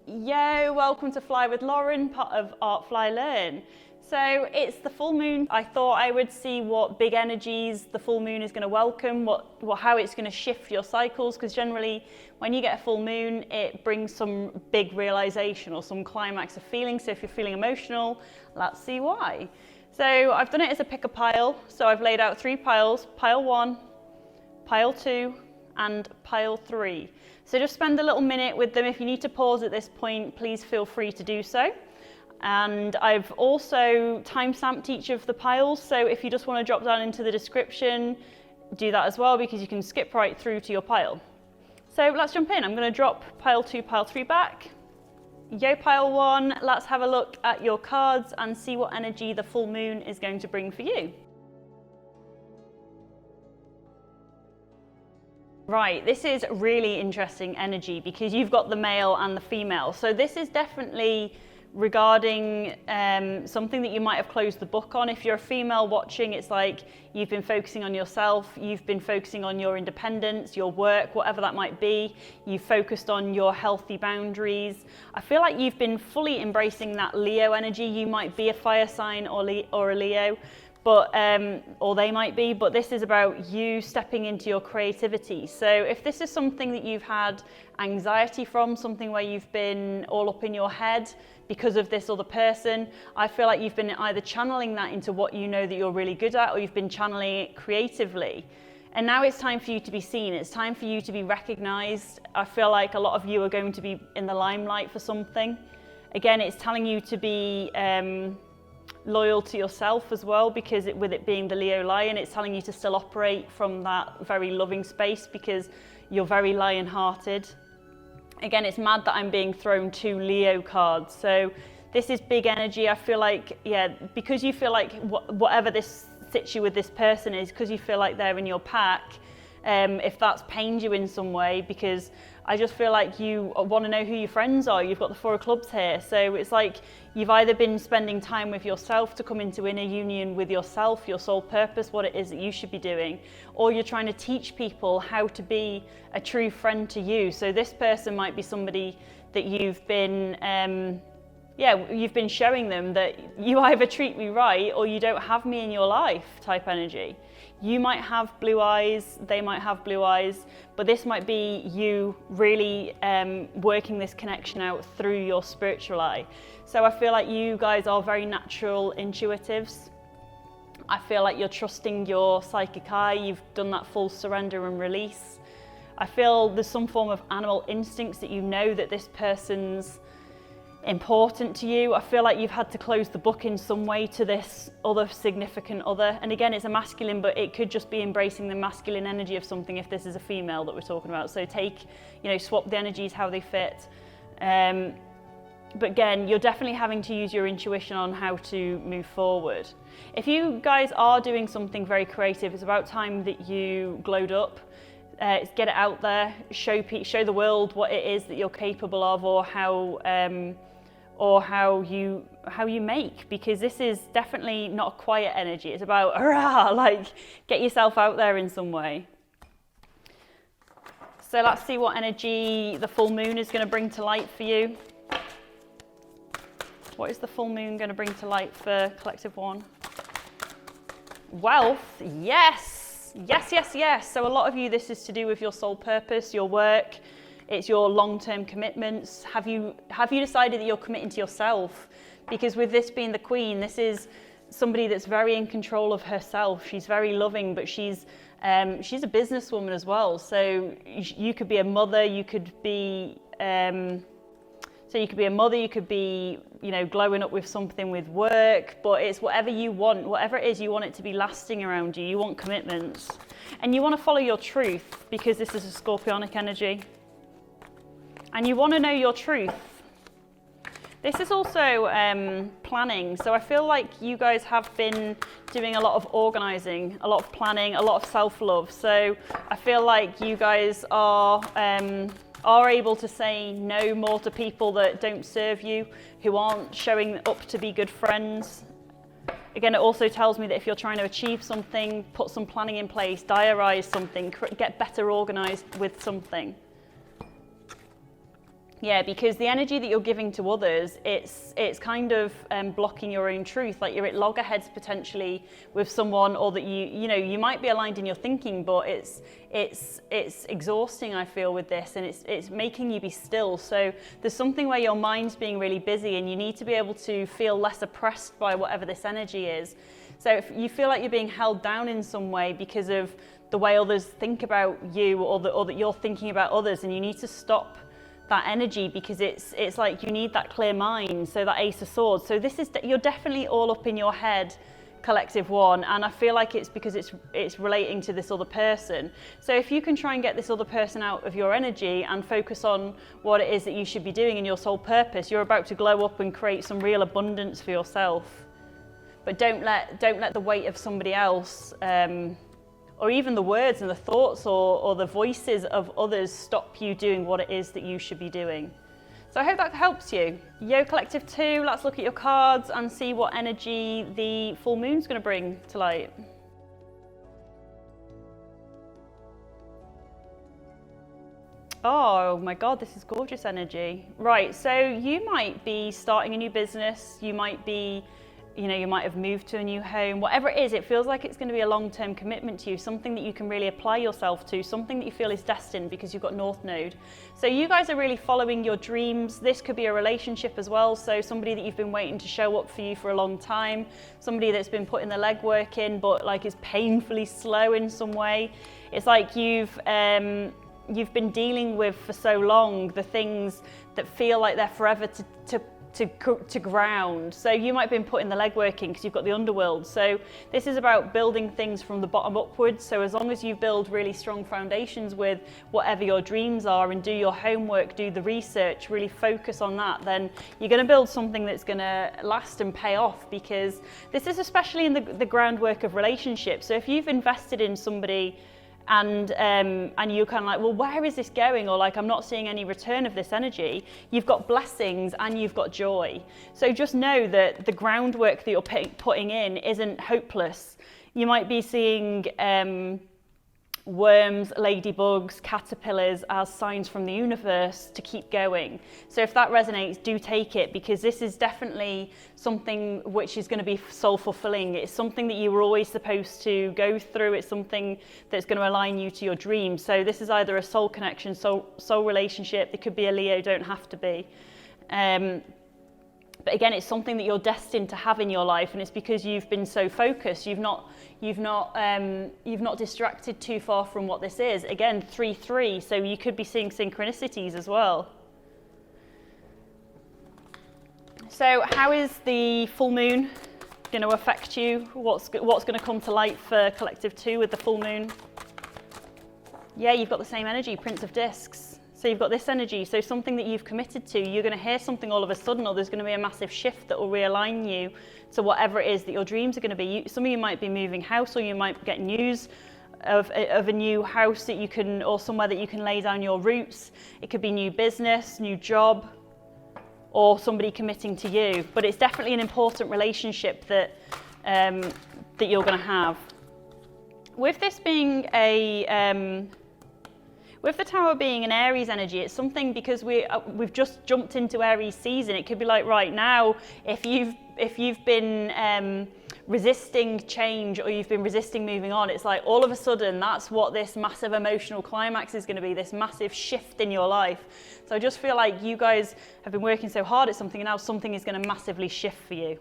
Yo, welcome to Fly with Loren, part of Art Fly Learn. So it's the full moon. I thought I would see what big energies the full moon is going to welcome, how it's going to shift your cycles, because generally when you get a full moon, it brings some big realization or some climax of feeling. So if you're feeling emotional, let's see why. So I've done it as a pick a pile. So I've laid out 3 piles, pile 1, pile 2, and pile 3. So just spend a little minute with them. If you need to pause at this point, please feel free to do so. And I've also time-stamped each of the piles, so if you just want to drop down into the description, do that as well, because you can skip right through to your pile. So let's jump in. I'm going to drop pile 2, pile 3 back. Yo, pile 1, let's have a look at your cards and see what energy the full moon is going to bring for you. Right, this is really interesting energy because you've got the male and the female. So this is definitely regarding something that you might have closed the book on. If you're a female watching, it's like you've been focusing on yourself, you've been focusing on your independence, your work, whatever that might be. You've focused on your healthy boundaries. I feel like you've been fully embracing that Leo energy. You might be a fire sign or a Leo, but or they might be, but this is about you stepping into your creativity. So if this is something that you've had anxiety from, something where you've been all up in your head because of this other person, I feel like you've been either channeling that into what you know that you're really good at, or you've been channeling it creatively. And now it's time for you to be seen. It's time for you to be recognized. I feel like a lot of you are going to be in the limelight for something. Again, it's telling you to be loyal to yourself as well, because with it being the Leo lion, it's telling you to still operate from that very loving space because you're very lion-hearted. Again, it's mad that I'm being thrown 2 Leo cards. So this is big energy. I feel like, yeah, because you feel like whatever this sits you with this person is, because you feel like they're in your pack, if that's pained you in some way, because I just feel like you want to know who your friends are. You've got the 4 of clubs here. So it's like you've either been spending time with yourself to come into inner union with yourself, your soul purpose, what it is that you should be doing, or you're trying to teach people how to be a true friend to you. So this person might be somebody that you've been, you've been showing them that you either treat me right or you don't have me in your life type energy. You might have blue eyes, they might have blue eyes, but this might be you really working this connection out through your spiritual eye. So I feel like you guys are very natural intuitives. I feel like you're trusting your psychic eye. You've done that full surrender and release. I feel there's some form of animal instincts that you know that this person's important to you. I feel like you've had to close the book in some way to this other significant other. And again, it's a masculine, but it could just be embracing the masculine energy of something if this is a female that we're talking about. So swap the energies how they fit. But again, you're definitely having to use your intuition on how to move forward. If you guys are doing something very creative, it's about time that you glowed up. Get it out there, show the world what it is that you're capable of, or how you make, because this is definitely not a quiet energy. It's about hurrah, like get yourself out there in some way. So let's see what energy the full moon is going to bring to light for you. What is the full moon going to bring to light for collective 1? Wealth, yes, yes, yes, yes. So a lot of you, this is to do with your soul purpose, your work. It's your long-term commitments. Have you decided that you're committing to yourself? Because with this being the Queen, this is somebody that's very in control of herself. She's very loving, but she's a businesswoman as well. So you could be a mother. You could be you could be glowing up with something with work. But it's whatever you want. Whatever it is, you want it to be lasting around you. You want commitments, and you want to follow your truth, because this is a Scorpionic energy. And you want to know your truth. This is also planning. So I feel like you guys have been doing a lot of organizing, a lot of planning, a lot of self-love. So I feel like you guys are able to say no more to people that don't serve you, who aren't showing up to be good friends. Again, it also tells me that if you're trying to achieve something, put some planning in place, diarize something, get better organized with something. Yeah, because the energy that you're giving to others, it's kind of blocking your own truth. Like you're at loggerheads potentially with someone, or that you might be aligned in your thinking, but it's exhausting, I feel, with this, and it's making you be still. So there's something where your mind's being really busy, and you need to be able to feel less oppressed by whatever this energy is. So if you feel like you're being held down in some way because of the way others think about you, or that you're thinking about others, and you need to stop that energy, because it's like you need that clear mind. So that Ace of Swords, so this is, you're definitely all up in your head, collective one, and I feel like it's because it's relating to this other person. So if you can try and get this other person out of your energy and focus on what it is that you should be doing in your soul purpose, you're about to glow up and create some real abundance for yourself. But don't let the weight of somebody else, or even the words and the thoughts or the voices of others stop you doing what it is that you should be doing. So I hope that helps you. Yo Collective 2, let's look at your cards and see what energy the full moon's going to bring to light. Oh my God, this is gorgeous energy. Right, so you might be starting a new business, you might have moved to a new home, whatever it is, it feels like it's going to be a long-term commitment to you, something that you can really apply yourself to, something that you feel is destined because you've got North Node. So you guys are really following your dreams. This could be a relationship as well, so somebody that you've been waiting to show up for you for a long time, somebody that's been putting the legwork in but like is painfully slow in some way. It's like you've been dealing with for so long the things that feel like they're forever to ground. So you might have been putting the legwork in because you've got the underworld. So this is about building things from the bottom upwards. So as long as you build really strong foundations with whatever your dreams are and do your homework, do the research, really focus on that, then you're going to build something that's going to last and pay off, because this is especially in the groundwork of relationships. So if you've invested in somebody and you're kind of like, well, where is this going? Or like, I'm not seeing any return of this energy. You've got blessings and you've got joy. So just know that the groundwork that you're putting in isn't hopeless. You might be seeing worms, ladybugs, caterpillars as signs from the universe to keep going. So if that resonates, do take it, because this is definitely something which is going to be soul fulfilling. It's something that you were always supposed to go through. It's something that's going to align you to your dreams. So this is either a soul connection, soul relationship. It could be a Leo, don't have to be. But again, it's something that you're destined to have in your life, and it's because you've been so focused. You've not distracted too far from what this is. Again, 3-3, so you could be seeing synchronicities as well. So how is the full moon going to affect you? What's going to come to light for Collective 2 with the full moon? Yeah, you've got the same energy, Prince of Discs. So you've got this energy, so something that you've committed to, you're going to hear something all of a sudden, or there's going to be a massive shift that will realign you to whatever it is that your dreams are going to be. Some of you might be moving house, or you might get news of a new house that you can, or somewhere that you can lay down your roots. It could be new business, new job, or somebody committing to you. But it's definitely an important relationship that you're going to have. With this being with the Tower being an Aries energy, it's something, because we've just jumped into Aries season. It could be like right now, if you've been resisting change, or you've been resisting moving on, it's like all of a sudden that's what this massive emotional climax is going to be, this massive shift in your life. So I just feel like you guys have been working so hard at something, and now something is going to massively shift for you.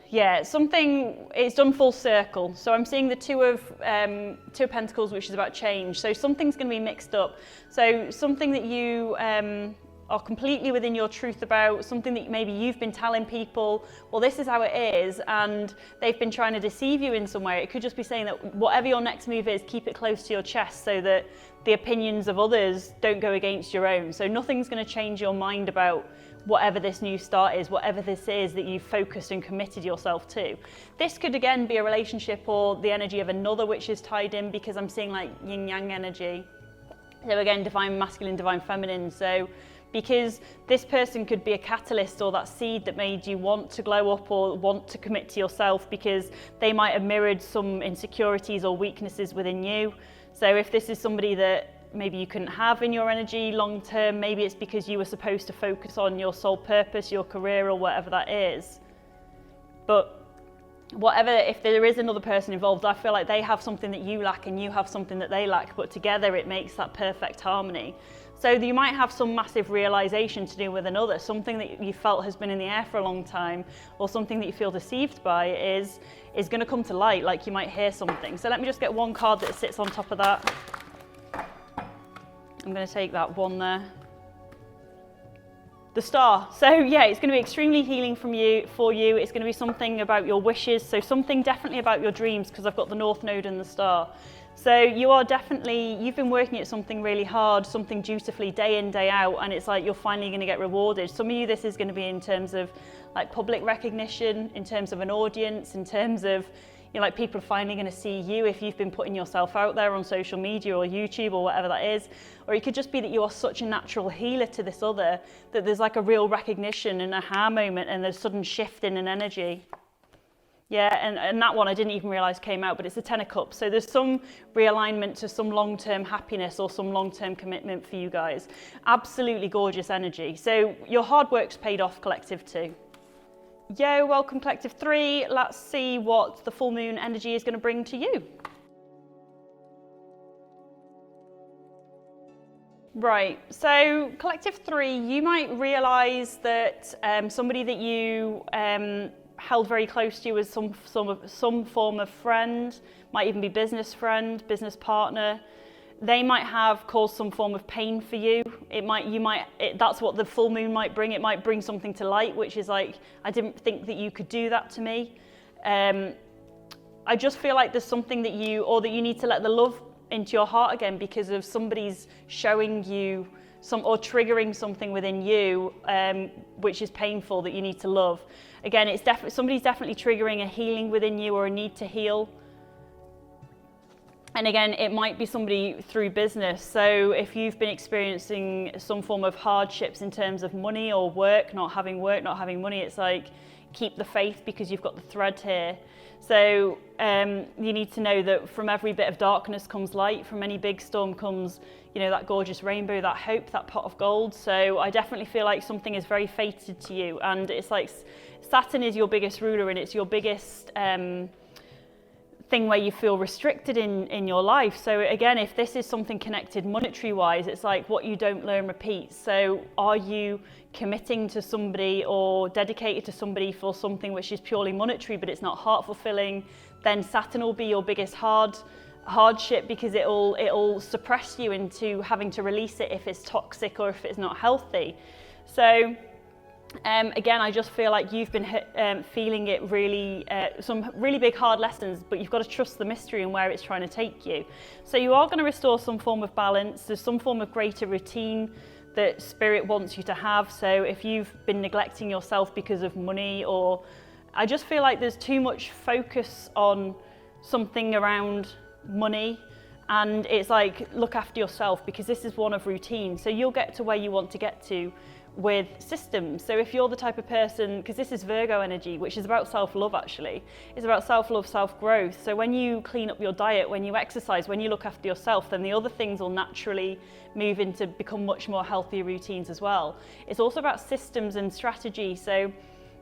Yeah, it's done full circle. So I'm seeing the Two of Pentacles, which is about change. So something's going to be mixed up. So something that you are completely within your truth about, something that maybe you've been telling people, well, this is how it is, and they've been trying to deceive you in some way. It could just be saying that whatever your next move is, keep it close to your chest so that the opinions of others don't go against your own. So nothing's going to change your mind about whatever this new start is, whatever this is that you've focused and committed yourself to. This could again be a relationship or the energy of another which is tied in, because I'm seeing like yin yang energy. So again, divine masculine, divine feminine. So because this person could be a catalyst or that seed that made you want to glow up or want to commit to yourself, because they might have mirrored some insecurities or weaknesses within you. So if this is somebody that maybe you couldn't have in your energy long term. Maybe it's because you were supposed to focus on your sole purpose, your career, or whatever that is. But whatever, if there is another person involved, I feel like they have something that you lack and you have something that they lack, but together it makes that perfect harmony. So you might have some massive realization to do with another, something that you felt has been in the air for a long time, or something that you feel deceived by is going to come to light, like you might hear something. So let me just get one card that sits on top of that. I'm going to take that one there. The Star. So yeah, it's going to be extremely healing for you. It's going to be something about your wishes. So something definitely about your dreams, because I've got the North Node and the Star. So you've been working at something really hard, something dutifully day in, day out, and it's like you're finally going to get rewarded. Some of you, this is going to be in terms of like public recognition, in terms of an audience, in terms of, you know, like people are finally going to see you if you've been putting yourself out there on social media or YouTube or whatever that is. Or it could just be that you are such a natural healer to this other that there's like a real recognition and aha moment and there's a sudden shift in an energy. Yeah, and that one I didn't even realise came out, but it's the Ten of Cups. So there's some realignment to some long-term happiness or some long-term commitment for you guys. Absolutely gorgeous energy. So your hard work's paid off, Collective 2. Yo, welcome Collective 3. Let's see what the full moon energy is going to bring to you. Right, so Collective 3, you might realise that somebody that you held very close to you as some form of friend, might even be business friend, business partner. They might have caused some form of pain for you. That's what the full moon might bring. It might bring something to light, which is like, I didn't think that you could do that to me. I just feel like there's something that you need to let the love into your heart again because of somebody's showing you or triggering something within you, which is painful that you need to love. Again, somebody's definitely triggering a healing within you or a need to heal. And again, it might be somebody through business. So if you've been experiencing some form of hardships in terms of money or work, not having money, it's like, keep the faith because you've got the thread here. So you need to know that from every bit of darkness comes light, from any big storm comes, you know, that gorgeous rainbow, that hope, that pot of gold. So I definitely feel like something is very fated to you. And it's like Saturn is your biggest ruler and it's your biggest thing where you feel restricted in your life. So again, if this is something connected monetary wise, it's like what you don't learn repeats. So are you committing to somebody or dedicated to somebody for something which is purely monetary but it's not heart fulfilling? Then Saturn will be your biggest hardship because it'll suppress you into having to release it if it's toxic or if it's not healthy. So again, I just feel like you've been feeling it really, some really big hard lessons, but you've got to trust the mystery and where it's trying to take you. So you are going to restore some form of balance. There's some form of greater routine that spirit wants you to have. So if you've been neglecting yourself because of money, or I just feel like there's too much focus on something around money, and it's like, look after yourself because this is one of routine. So you'll get to where you want to get to with systems. So if you're the type of person, because this is Virgo energy, which is about self-love actually, it's about self-love, self-growth. So when you clean up your diet, when you exercise, when you look after yourself, then the other things will naturally move into become much more healthy routines as well. It's also about systems and strategy. So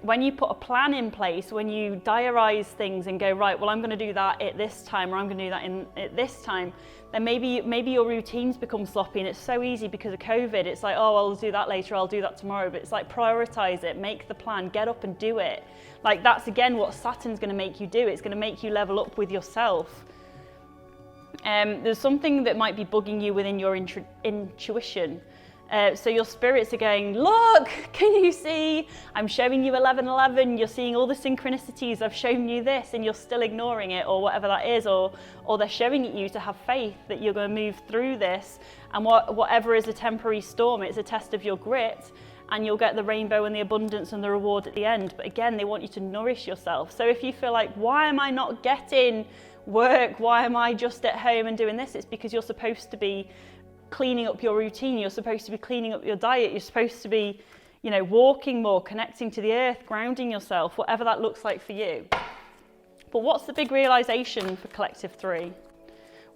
when you put a plan in place, when you diarize things and go, right, well, I'm going to do that at this time, or I'm going to do that at this time, then maybe your routines become sloppy. And it's so easy because of COVID. It's like, oh, I'll do that later, I'll do that tomorrow. But it's like, prioritize it, make the plan, get up and do it. Like that's again what Saturn's going to make you do. It's going to make you level up with yourself. There's something that might be bugging you within your intuition. So your spirits are going, look, can you see? I'm showing you 1111. You're seeing all the synchronicities. I've shown you this and you're still ignoring it, or whatever that is, or they're showing it you to have faith that you're going to move through this. And whatever is a temporary storm, it's a test of your grit, and you'll get the rainbow and the abundance and the reward at the end. But again, they want you to nourish yourself. So if you feel like, why am I not getting work? Why am I just at home and doing this? It's because you're supposed to be cleaning up your routine, you're supposed to be cleaning up your diet, you're supposed to be, you know, walking more, connecting to the earth, grounding yourself, whatever that looks like for you. But what's the big realization for Collective 3?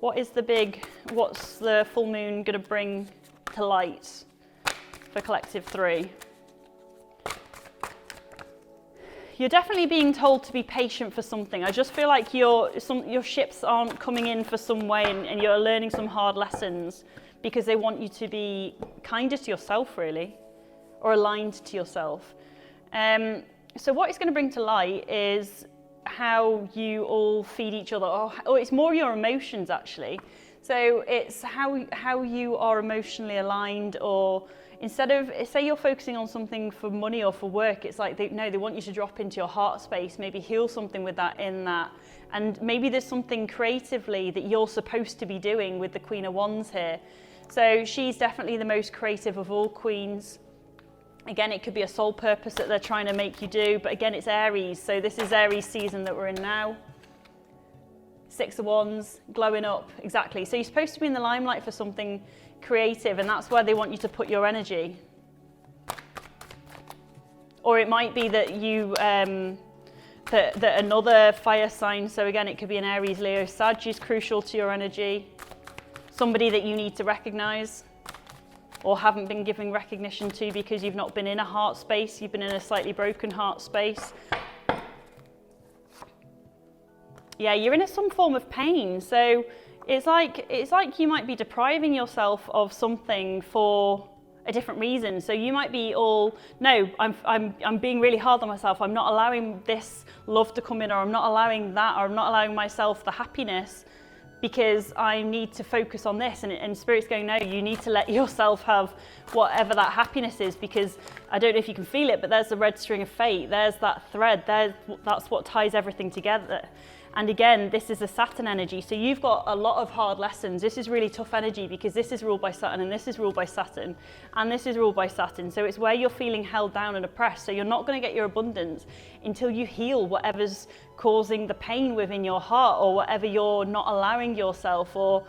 what's the full moon going to bring to light for collective 3? You're definitely being told to be patient for something. I just feel like your ships aren't coming in for some way, and you're learning some hard lessons because they want you to be kinder to yourself, really, or aligned to yourself. So what it's going to bring to light is how you all feed each other, or it's more your emotions, actually. So it's how you are emotionally aligned, or instead of, say you're focusing on something for money or for work, it's like they want you to drop into your heart space, maybe heal something with that in that. And maybe there's something creatively that you're supposed to be doing with the Queen of Wands here. So she's definitely the most creative of all queens. Again, it could be a soul purpose that they're trying to make you do, but again, it's Aries. So this is Aries season that we're in now. 6 of Wands, glowing up, exactly. So you're supposed to be in the limelight for something creative, and that's where they want you to put your energy. Or it might be that you, that another fire sign, so again, it could be an Aries, Leo, Sag is crucial to your energy. Somebody that you need to recognize or haven't been giving recognition to because you've not been in a heart space, you've been in a slightly broken heart space. Yeah, you're in some form of pain. So it's like you might be depriving yourself of something for a different reason. So you might be I'm being really hard on myself. I'm not allowing this love to come in, or I'm not allowing that, or I'm not allowing myself the happiness because I need to focus on this. And Spirit's going, no, you need to let yourself have whatever that happiness is, because I don't know if you can feel it, but there's the red string of fate. There's that thread. That's what ties everything together. And again, this is a Saturn energy. So you've got a lot of hard lessons. This is really tough energy because this is ruled by Saturn, and this is ruled by Saturn, and this is ruled by Saturn. So it's where you're feeling held down and oppressed. So you're not going to get your abundance until you heal whatever's causing the pain within your heart, or whatever you're not allowing yourself, or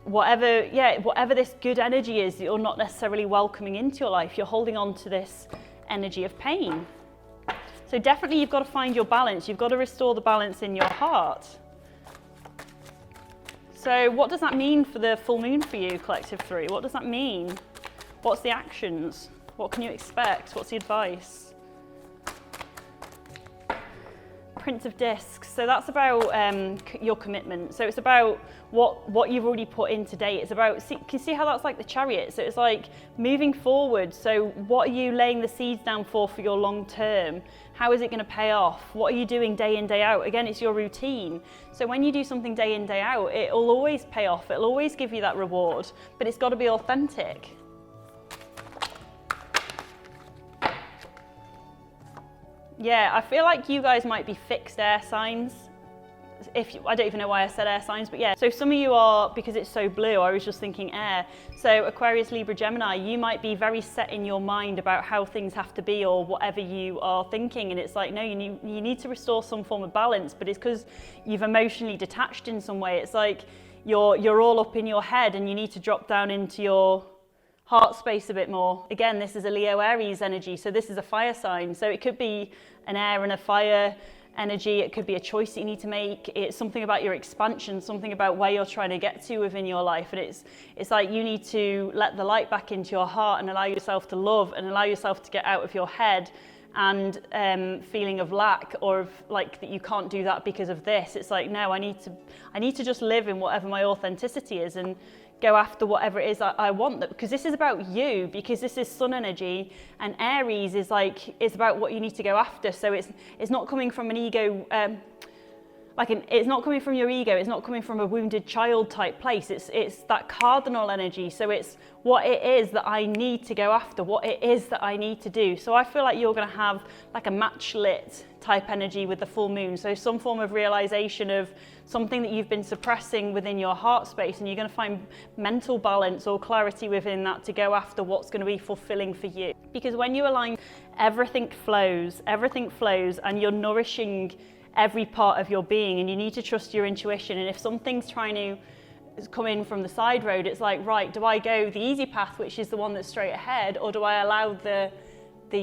whatever this good energy is that you're not necessarily welcoming into your life. You're holding on to this energy of pain. So definitely you've got to find your balance. You've got to restore the balance in your heart. So what does that mean for the full moon for you, Collective 3? What does that mean? What's the actions? What can you expect? What's the advice? Prince of Discs. So that's about your commitment. So it's about what you've already put in today. It's about, can you see how that's like the Chariot? So it's like moving forward. So what are you laying the seeds down for your long term? How is it going to pay off? What are you doing day in, day out? Again, it's your routine. So when you do something day in, day out, it will always pay off. It'll always give you that reward, but it's got to be authentic. Yeah, I feel like you guys might be fixed air signs. I don't even know why I said air signs, but yeah. So some of you are, because it's so blue, I was just thinking air. So Aquarius, Libra, Gemini, you might be very set in your mind about how things have to be, or whatever you are thinking. And it's like, no, you need to restore some form of balance, but it's because you've emotionally detached in some way. It's like you're all up in your head, and you need to drop down into your heart space a bit more. Again, this is a Leo Aries energy, so this is a fire sign. So it could be an air and a fire energy. It could be a choice that you need to make. It's something about your expansion, something about where you're trying to get to within your life. And it's like you need to let the light back into your heart and allow yourself to love, and allow yourself to get out of your head and feeling of lack, or of like that you can't do that because of this. It's like, no, I need to just live in whatever my authenticity is, and go after whatever it is I want, that because this is about you, because this is sun energy, and Aries is like, it's about what you need to go after. So it's not coming from an ego, it's not coming from your ego, it's not coming from a wounded child type place. It's that cardinal energy. So it's what it is that I need to go after, what it is that I need to do. So I feel like you're going to have like a match lit type energy with the full moon. So some form of realization of something that you've been suppressing within your heart space, and you're going to find mental balance or clarity within that to go after what's going to be fulfilling for you. Because when you align, everything flows, and you're nourishing every part of your being, and you need to trust your intuition. And if something's trying to come in from the side road, it's like, right, do I go the easy path, which is the one that's straight ahead, or do I allow the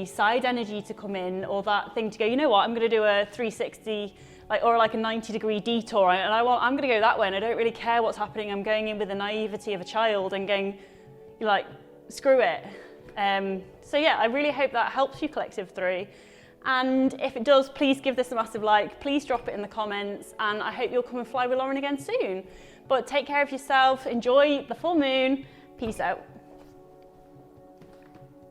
side energy to come in, or that thing to go, you know what, I'm going to do a 360 or like a 90-degree detour, and I'm going to go that way, and I don't really care what's happening. I'm going in with the naivety of a child and going, like, screw it. So yeah, I really hope that helps you, Collective 3. And if it does, please give this a massive like, please drop it in the comments, and I hope you'll come and fly with Loren again soon. But take care of yourself, enjoy the full moon, peace out.